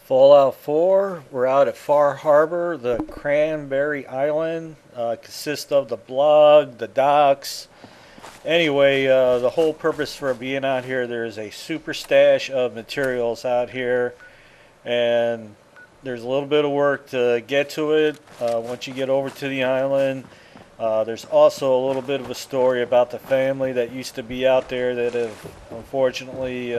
Fallout 4, we're out at Far Harbor, the Cranberry Island. Consists of the blog, the docks. Anyway, the whole purpose for being out here, there's a super stash of materials out here, and there's a little bit of work to get to it once you get over to the island. There's also a little bit of a story about the family that used to be out there that have unfortunately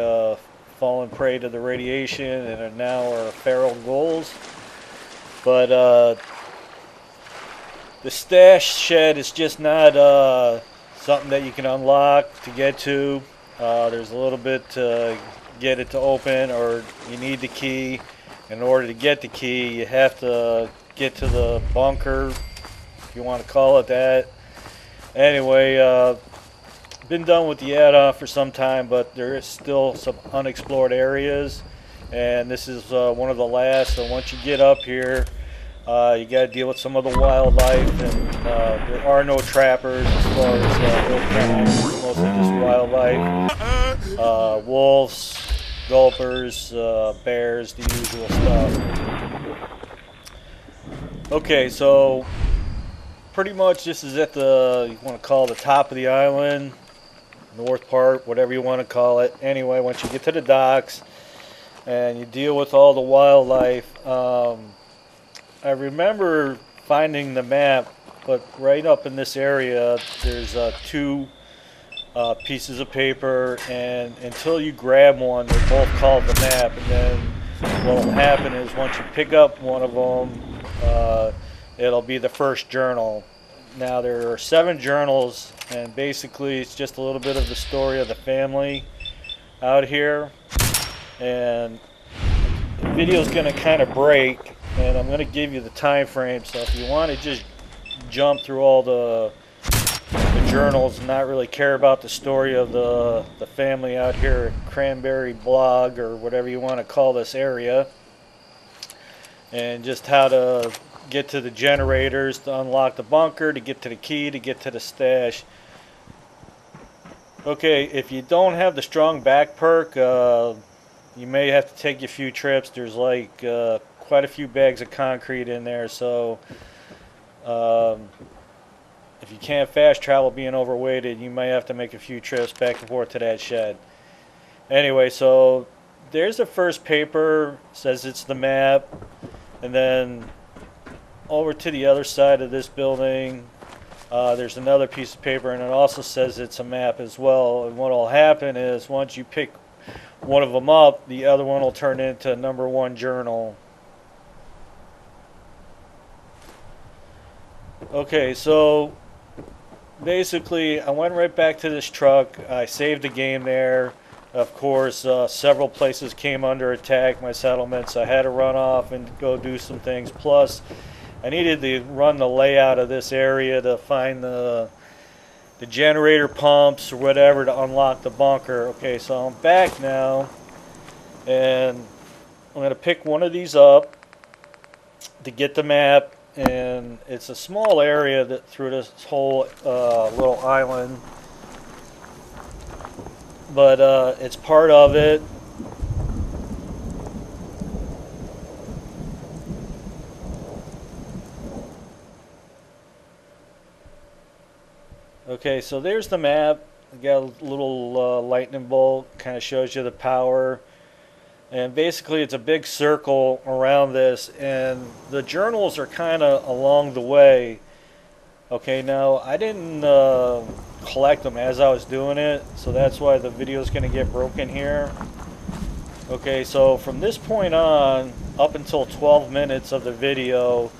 fallen prey to the radiation and are now feral ghouls. But the stash shed is just not something that you can unlock to get to. There's a little bit to get it to open, or you need the key. In order to get the key, you have to get to the bunker, if you want to call it that. Anyway, been done with the add-on for some time, but there is still some unexplored areas, and this is one of the last. So once you get up here, you got to deal with some of the wildlife, and there are no trappers as far as mostly just wildlife. Wolves, gulpers, bears, the usual stuff. Okay, so pretty much this is at the, you want to call it the top of the island, north part, whatever you want to call it. Anyway, once you get to the docks and you deal with all the wildlife, I remember finding the map, but right up in this area there's two pieces of paper, and until you grab one, they're both called the map. And then what will happen is once you pick up one of them, it'll be the first journal. Now there are 7 journals, and basically it's just a little bit of the story of the family out here. And the video is going to kind of break, and I'm going to give you the time frame. So if you want to just jump through all the journals and not really care about the story of the family out here at Cranberry blog, or whatever you want to call this area, and just how to get to the generators, to unlock the bunker, to get to the key, to get to the stash. Okay, if you don't have the strong back perk, you may have to take a few trips. There's like quite a few bags of concrete in there, so if you can't fast travel being overweighted, you may have to make a few trips back and forth to that shed. Anyway, so there's the first paper, says it's the map, and then over to the other side of this building, there's another piece of paper, and it also says it's a map as well. And what will happen is once you pick one of them up, the other one will turn into number 1 journal. Okay, so basically I went right back to this truck. I saved the game there. Of course, several places came under attack, my settlements. I had to run off and go do some things. Plus, I needed to run the layout of this area to find the generator pumps or whatever to unlock the bunker. Okay, so I'm back now, and I'm going to pick one of these up to get the map. And it's a small area that through this whole little island, but it's part of it. Okay, so there's the map. We got a little lightning bolt, kind of shows you the power. And basically it's a big circle around this, and the journals are kind of along the way. Okay, now I didn't collect them as I was doing it, so that's why the video is going to get broken here. Okay, so from this point on, up until 12 minutes of the video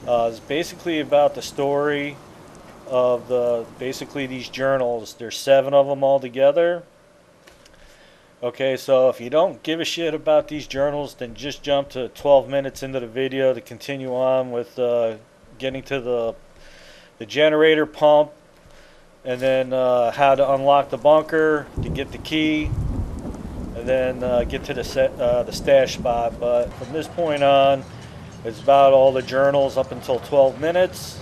is basically about the story of basically these journals. There's 7 of them all together. Okay, so if you don't give a shit about these journals, then just jump to 12 minutes into the video to continue on with getting to the generator pump, and then how to unlock the bunker, to get the key, and then get to the stash spot. But from this point on, it's about all the journals up until 12 minutes.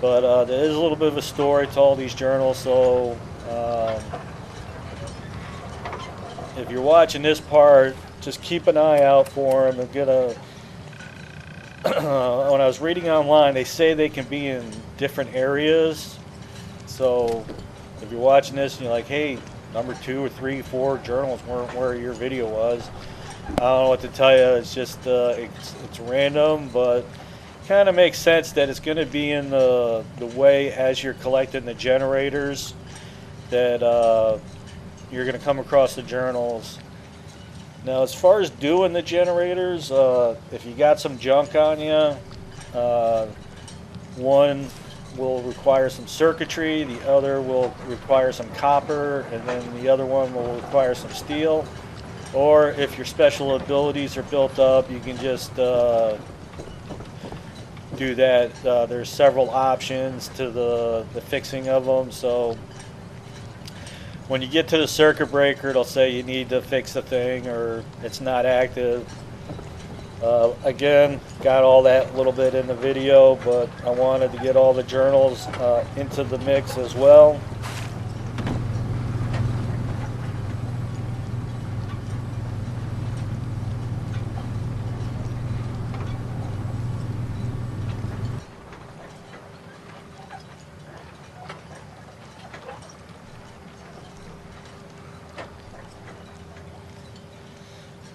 But there is a little bit of a story to all these journals, so if you're watching this part, just keep an eye out for them. They're gonna. When I was reading online, they say they can be in different areas. So if you're watching this and you're like, hey, number 2 or 3, 4 journals weren't where your video was, I don't know what to tell you. It's just it's random, but kind of makes sense that it's going to be in the way as you're collecting the generators that you're going to come across the journals. Now, as far as doing the generators, if you got some junk on you, one will require some circuitry, the other will require some copper, and then the other one will require some steel. Or if your special abilities are built up, you can just do that. There's several options to the fixing of them. So when you get to the circuit breaker, it'll say you need to fix the thing or it's not active. Again, got all that a little bit in the video, but I wanted to get all the journals into the mix as well.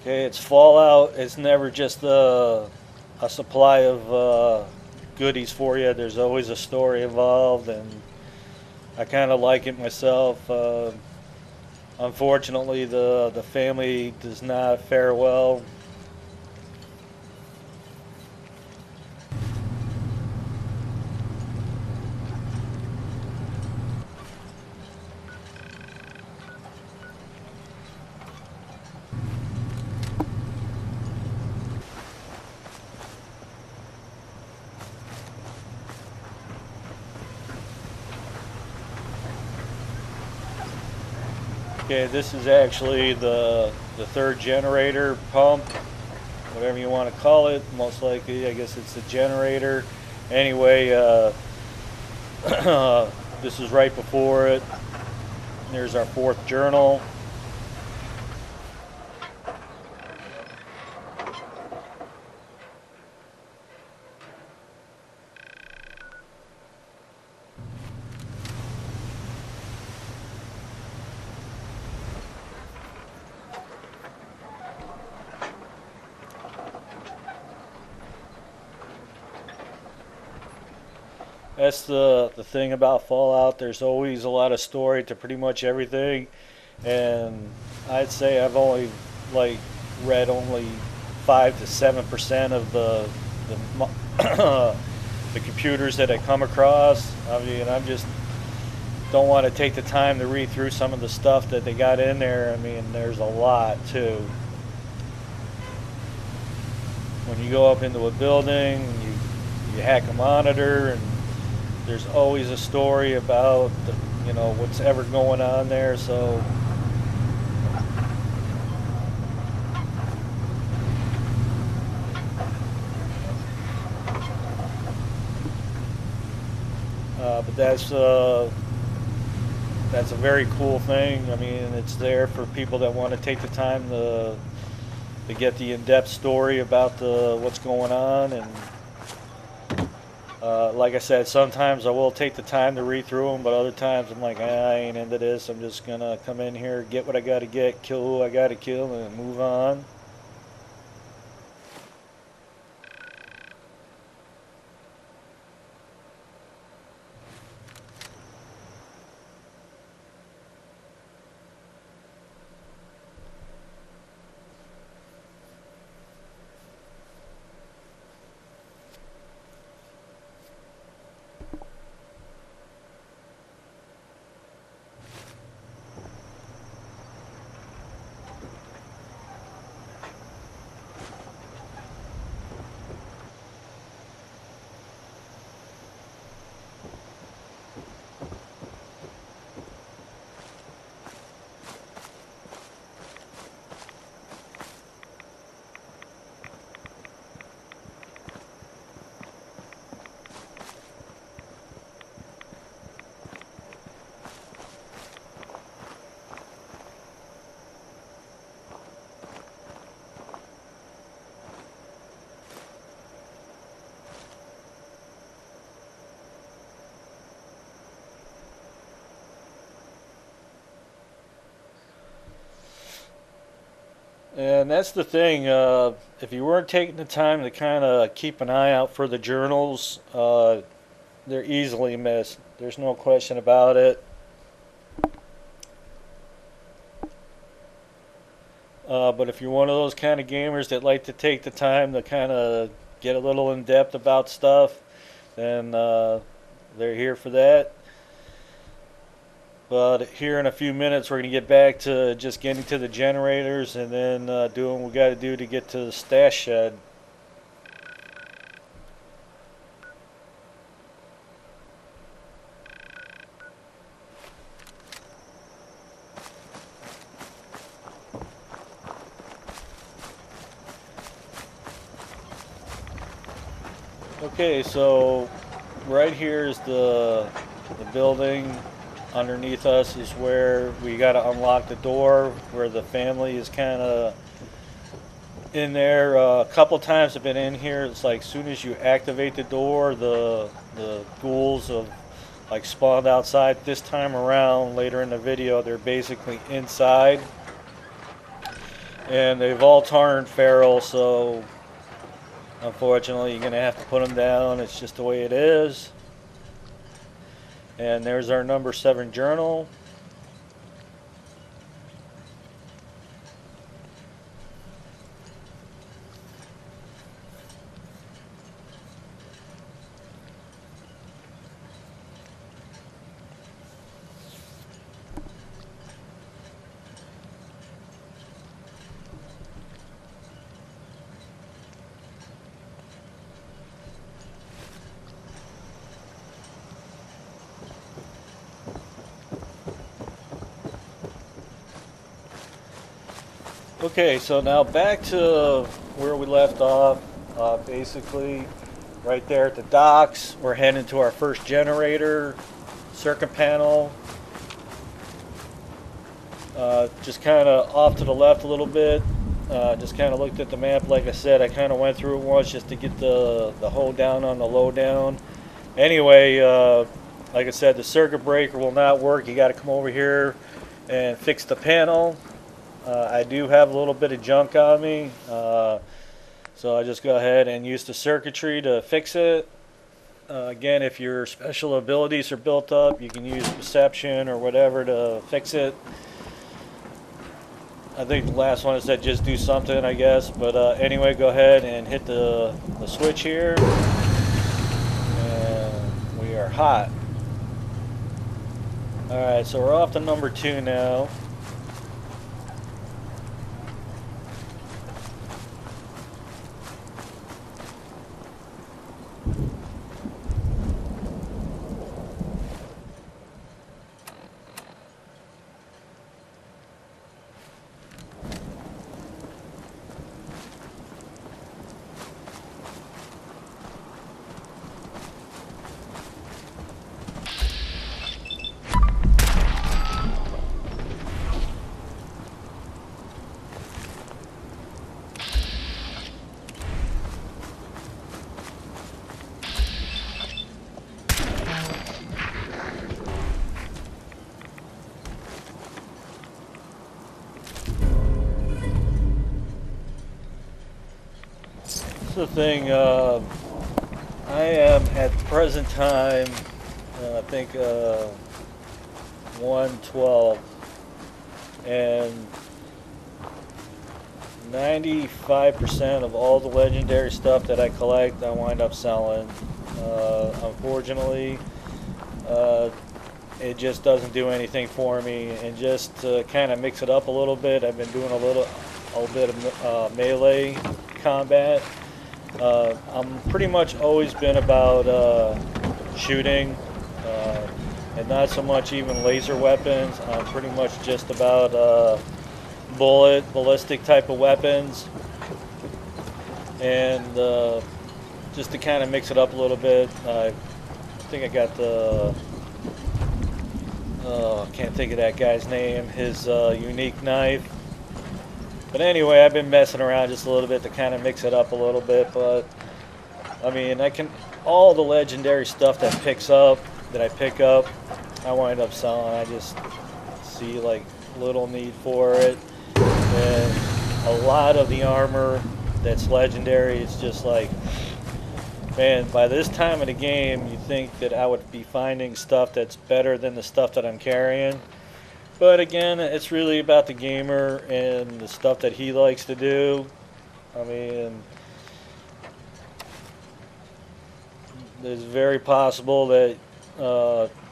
Okay, it's Fallout. It's never just a supply of goodies for you. There's always a story involved, and I kind of like it myself. Unfortunately, the family does not fare well. Okay, this is actually the third generator pump, whatever you want to call it. Most likely, I guess it's the generator. Anyway, this is right before it. There's our 4th journal. That's the thing about Fallout. There's always a lot of story to pretty much everything, and I'd say I've only read only 5 to 7% of the computers that I come across. I mean, I'm just don't want to take the time to read through some of the stuff that they got in there. I mean, there's a lot too. When you go up into a building, you hack a monitor, and there's always a story about what's ever going on there. So but that's a very cool thing. I mean, it's there for people that want to take the time to get the in-depth story about what's going on. And like I said, sometimes I will take the time to read through them, but other times I'm like, I ain't into this. I'm just gonna come in here, get what I gotta get, kill who I gotta kill, and move on. And that's the thing. If you weren't taking the time to kind of keep an eye out for the journals, they're easily missed. There's no question about it. But if you're one of those kind of gamers that like to take the time to kind of get a little in depth about stuff, then they're here for that. But here in a few minutes, we're going to get back to just getting to the generators and then doing what we got to do to get to the stash shed. Okay, so right here is the building. Underneath us is where we got to unlock the door, where the family is kind of in there. A couple times I've been in here. It's like as soon as you activate the door, the ghouls have like spawned outside. This time around, later in the video, they're basically inside, and they've all turned feral. So unfortunately, you're gonna have to put them down. It's just the way it is. And there's our number 7 journal. Okay, so now back to where we left off. Basically, right there at the docks, we're heading to our first generator, circuit panel. Just kind of off to the left a little bit. Just kind of looked at the map. Like I said, I kind of went through it once just to get the hold down on the lowdown. Anyway, like I said, the circuit breaker will not work. You got to come over here and fix the panel. I do have a little bit of junk on me, so I just go ahead and use the circuitry to fix it. Again, if your special abilities are built up, you can use perception or whatever to fix it. I think the last one said just do something, I guess. But anyway, go ahead and hit the switch here, and we are hot. Alright, so we're off to number 2 now. The thing, I am at the present time, I think 112, and 95% of all the legendary stuff that I collect, I wind up selling. Unfortunately, it just doesn't do anything for me. And just to kind of mix it up a little bit, I've been doing a little bit of melee combat. I'm pretty much always been about shooting, and not so much even laser weapons. I'm pretty much just about ballistic type of weapons, and just to kind of mix it up a little bit. I think I got the can't think of that guy's name. His unique knife. But anyway, I've been messing around just a little bit to kind of mix it up a little bit. But I mean, all the legendary stuff that I pick up, I wind up selling. I just see like little need for it, and a lot of the armor that's legendary. It's just like, man, by this time of the game, you think that I would be finding stuff that's better than the stuff that I'm carrying. But again, it's really about the gamer and the stuff that he likes to do. I mean, it's very possible that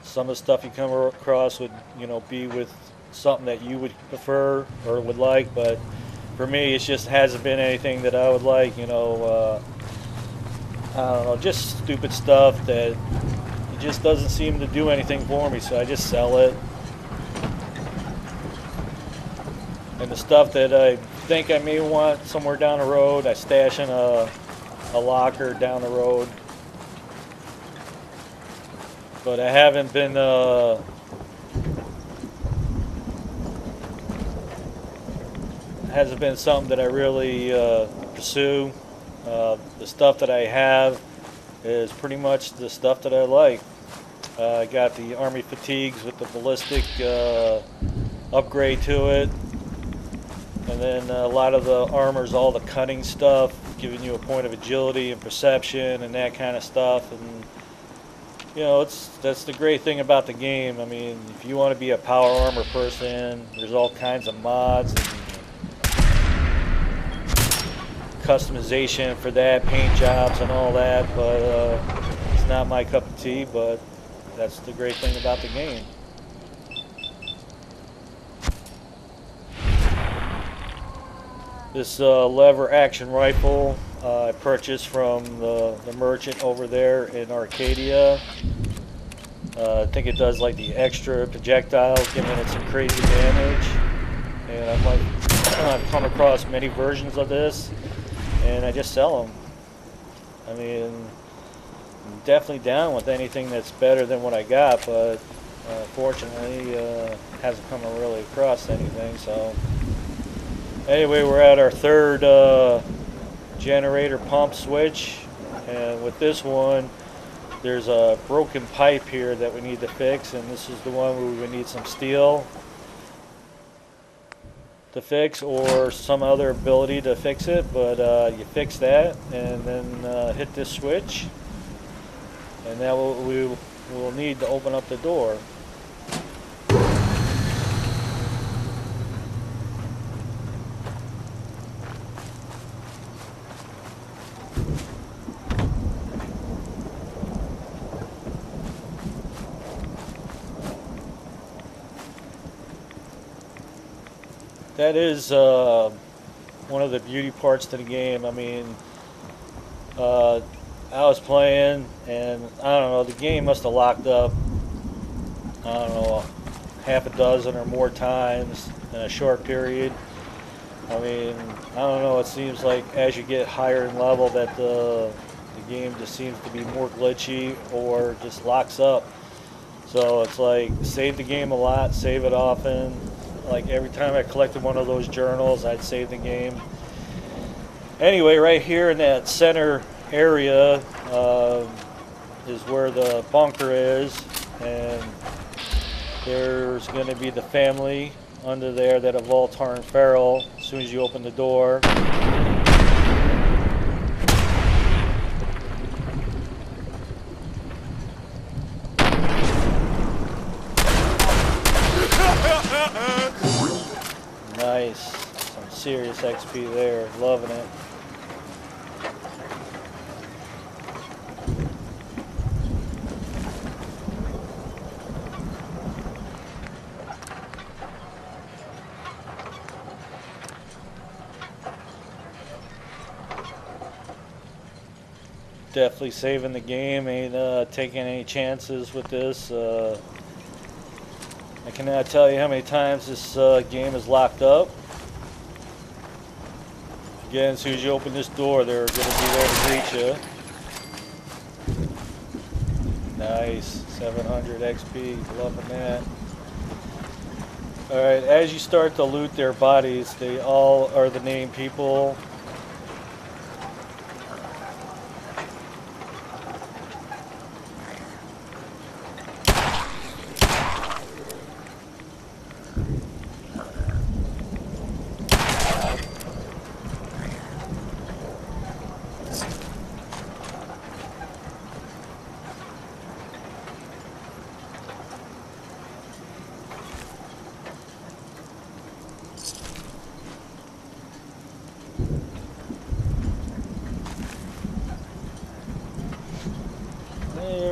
some of the stuff you come across would, be with something that you would prefer or would like. But for me, it just hasn't been anything that I would like. I don't know, just stupid stuff that it just doesn't seem to do anything for me. So I just sell it. And the stuff that I think I may want somewhere down the road, I stash in a locker down the road. But I haven't been hasn't been something that I really pursue. The stuff that I have is pretty much the stuff that I like. I got the Army fatigues with the ballistic upgrade to it. And then a lot of the armor's all the cutting stuff, giving you a point of agility and perception and that kind of stuff. And that's the great thing about the game. I mean, if you want to be a power armor person, there's all kinds of mods and customization for that, paint jobs and all that. But it's not my cup of tea. But that's the great thing about the game. This lever action rifle I purchased from the merchant over there in Arcadia. I think it does like the extra projectiles, giving it some crazy damage. And I've come across many versions of this, and I just sell them. I mean, I'm definitely down with anything that's better than what I got, but fortunately, hasn't come really across anything. So. Anyway, we're at our third generator pump switch, and with this one there's a broken pipe here that we need to fix, and this is the one where we would need some steel to fix or some other ability to fix it, but you fix that and then hit this switch, and now we will need to open up the door. That is one of the beauty parts to the game. I mean, I was playing, and I don't know, the game must have locked up, I don't know, half a dozen or more times in a short period. I mean, I don't know, it seems like as you get higher in level that the game just seems to be more glitchy or just locks up. So it's like, save the game a lot, save it often. Like every time I collected one of those journals, I'd save the game. Anyway, right here in that center area is where the bunker is, and there's going to be the family under there that have all turned feral as soon as you open the door. Nice. Some serious XP there. Loving it. Definitely saving the game. Ain't taking any chances with this. I cannot tell you how many times this game is locked up. Again, as soon as you open this door, they're going to be there to greet you. Nice, 700 XP, loving that. Alright, as you start to loot their bodies, they all are the named people.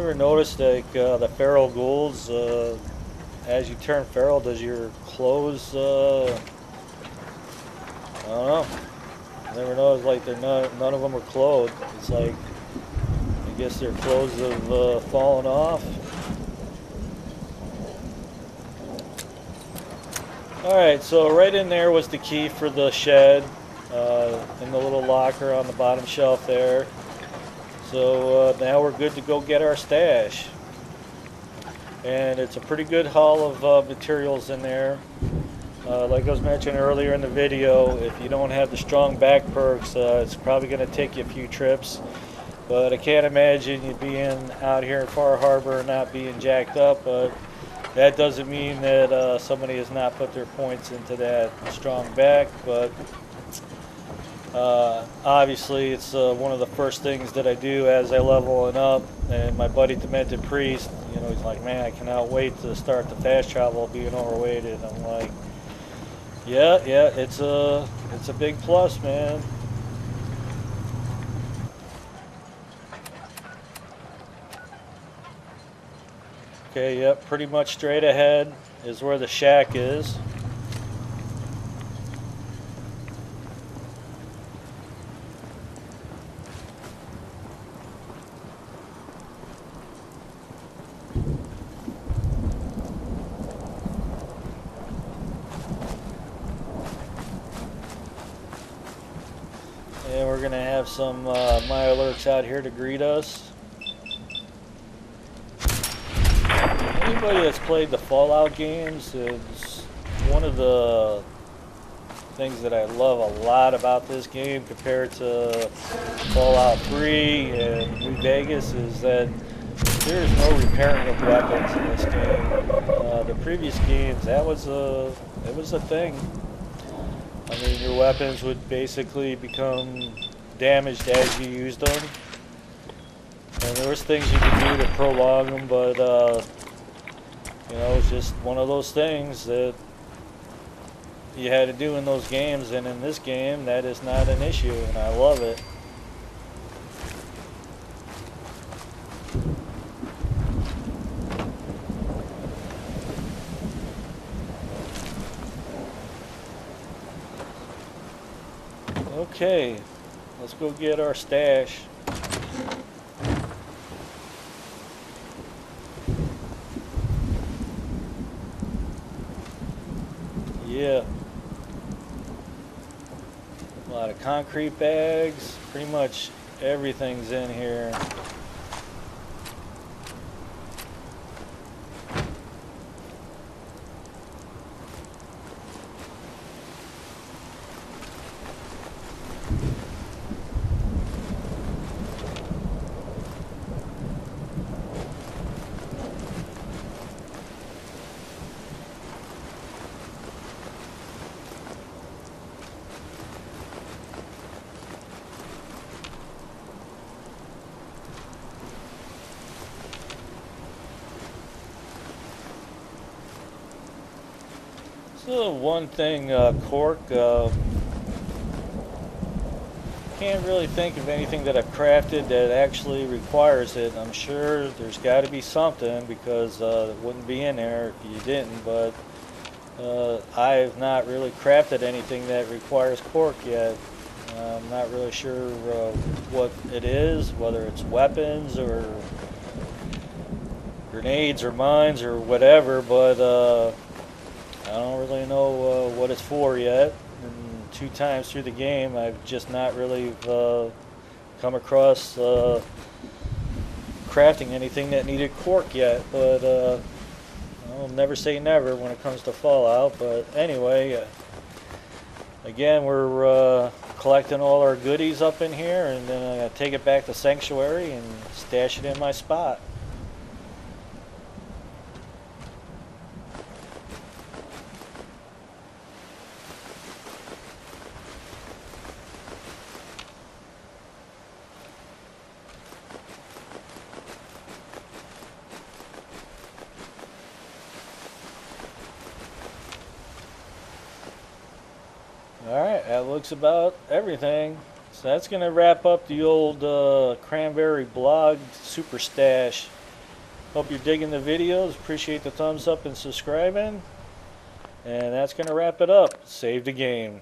ever noticed like the feral ghouls? As you turn feral, does your clothes? I don't know. I never noticed like they're none of them are clothed. It's like I guess their clothes have fallen off. Alright, so right in there was the key for the shed, in the little locker on the bottom shelf there. So now we're good to go get our stash. And it's a pretty good haul of materials in there. Like I was mentioning earlier in the video, if you don't have the strong back perks, it's probably going to take you a few trips. But I can't imagine you being out here in Far Harbor and not being jacked up. But that doesn't mean that somebody has not put their points into that strong back. But obviously it's one of the first things that I do as I leveling up. And my buddy Demented Priest, you know, he's like, man, I cannot wait to start the fast travel being overweighted. I'm like, yeah, it's a big plus, man. Okay, yep, pretty much straight ahead is where the shack is. And we're going to have some Mirelurks out here to greet us. Anybody that's played the Fallout games, is one of the things that I love a lot about this game compared to Fallout 3 and New Vegas is that there is no repairing of weapons in this game. The previous games, it was a thing. I mean, your weapons would basically become damaged as you used them. And there was things you could do to prolong them, but you know, it's just one of those things that you had to do in those games, and in this game, that is not an issue, and I love it. Okay, let's go get our stash. Yeah. A lot of concrete bags. Pretty much everything's in here. So one thing, cork, can't really think of anything that I've crafted that actually requires it. I'm sure there's got to be something because it wouldn't be in there if you didn't, but I've not really crafted anything that requires cork yet. I'm not really sure what it is, whether it's weapons or grenades or mines or whatever, but I don't really know what it's for yet. And 2 times through the game, I've just not really come across crafting anything that needed cork yet. But I'll never say never when it comes to Fallout. But anyway, again, we're collecting all our goodies up in here, and then I'm going to take it back to Sanctuary and stash it in my spot. Alright, that looks about everything. So that's going to wrap up the old Cranberry blog super stash. Hope you're digging the videos. Appreciate the thumbs up and subscribing. And that's going to wrap it up. Save the game.